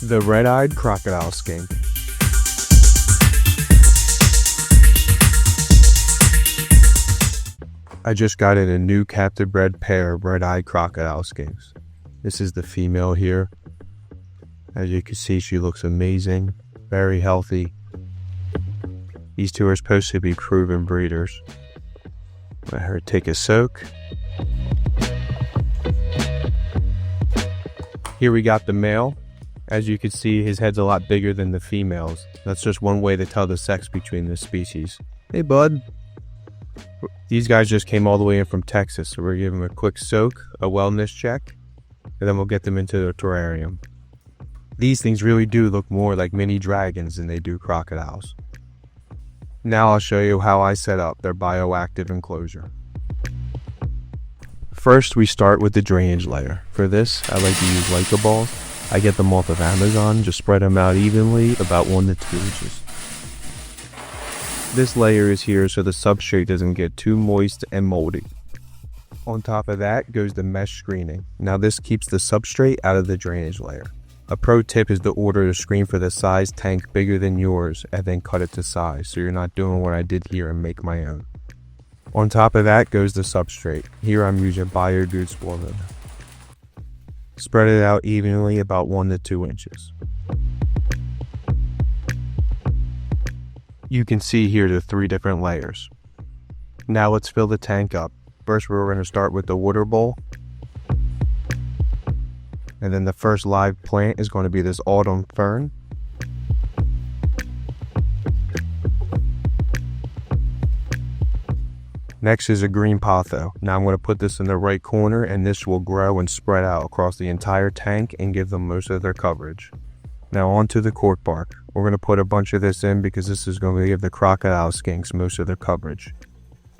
The red-eyed crocodile skink. I just got in a new captive-bred pair of red-eyed crocodile skinks. This is the female here. As you can see, she looks amazing, very healthy. These two are supposed to be proven breeders. Let her take a soak. Here we got the male. As you can see, his head's a lot bigger than the females. That's just one way to tell the sex between the species. Hey bud. These guys just came all the way in from Texas, so we're giving them a quick soak, a wellness check, and then we'll get them into the terrarium. These things really do look more like mini dragons than they do crocodiles. Now I'll show you how I set up their bioactive enclosure. First, we start with the drainage layer. For this, I like to use Leica balls. I get them off of Amazon, just spread them out evenly, about 1 to 2 inches. This layer is here so the substrate doesn't get too moist and moldy. On top of that goes the mesh screening. Now this keeps the substrate out of the drainage layer. A pro tip is to order a screen for the size tank bigger than yours and then cut it to size so you're not doing what I did here and make my own. On top of that goes the substrate. Here I'm using Bioactive Enclosure. Spread it out evenly about 1 to 2 inches. You can see here the 3 different layers. Now let's fill the tank up. First we're going to start with the water bowl. And then the first live plant is going to be this autumn fern. Next is a green potho. Now I'm going to put this in the right corner and this will grow and spread out across the entire tank and give them most of their coverage. Now onto the cork bark. We're going to put a bunch of this in because this is going to give the crocodile skinks most of their coverage.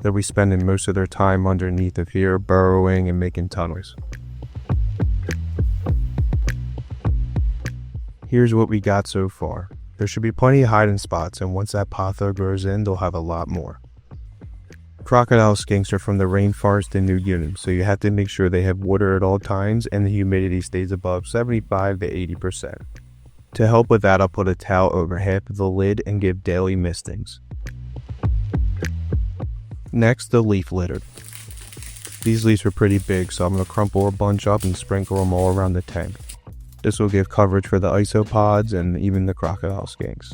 They'll be spending most of their time underneath of here, burrowing and making tunnels. Here's what we got so far. There should be plenty of hiding spots, and once that potho grows in, they'll have a lot more. Crocodile skinks are from the rainforest in New Guinea, so you have to make sure they have water at all times and the humidity stays above 75 to 80%. To help with that, I'll put a towel over half of the lid and give daily mistings. Next, the leaf litter. These leaves are pretty big, so I'm going to crumple a bunch up and sprinkle them all around the tank. This will give coverage for the isopods and even the crocodile skinks.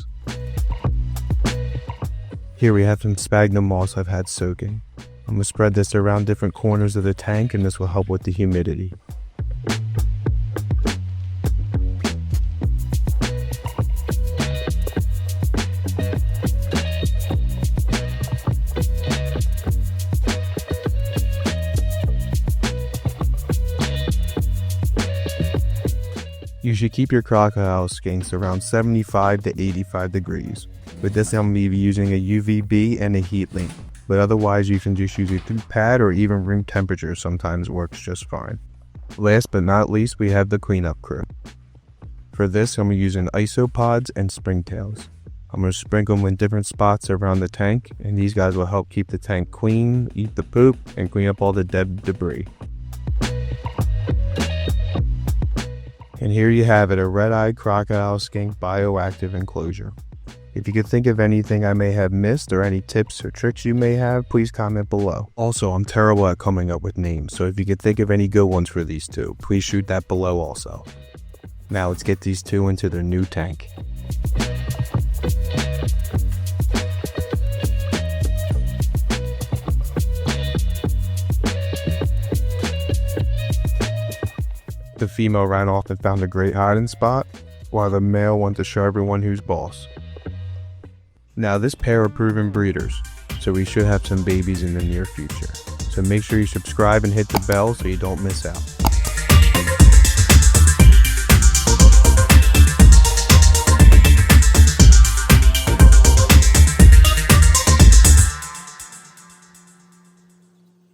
Here we have some sphagnum moss I've had soaking. I'm going to spread this around different corners of the tank and this will help with the humidity. You should keep your crocodile skinks around 75 to 85 degrees. With this I'm going to be using a UVB and a heat link, but otherwise you can just use a heat pad or even room temperature sometimes works just fine. Last but not least, we have the cleanup crew. For this I'm using Isopods and springtails. I'm going to sprinkle them in different spots around the tank, and these guys will help keep the tank clean, eat the poop, and clean up all the dead debris. And here you have it, a red-eyed crocodile skink bioactive enclosure. If you could think of anything I may have missed or any tips or tricks you may have, please comment below. Also, I'm terrible at coming up with names, so if you could think of any good ones for these two, please shoot that below also. Now let's get these two into their new tank. The female ran off and found a great hiding spot, while the male went to show everyone who's boss. Now this pair are proven breeders, so we should have some babies in the near future. So make sure you subscribe and hit the bell so you don't miss out.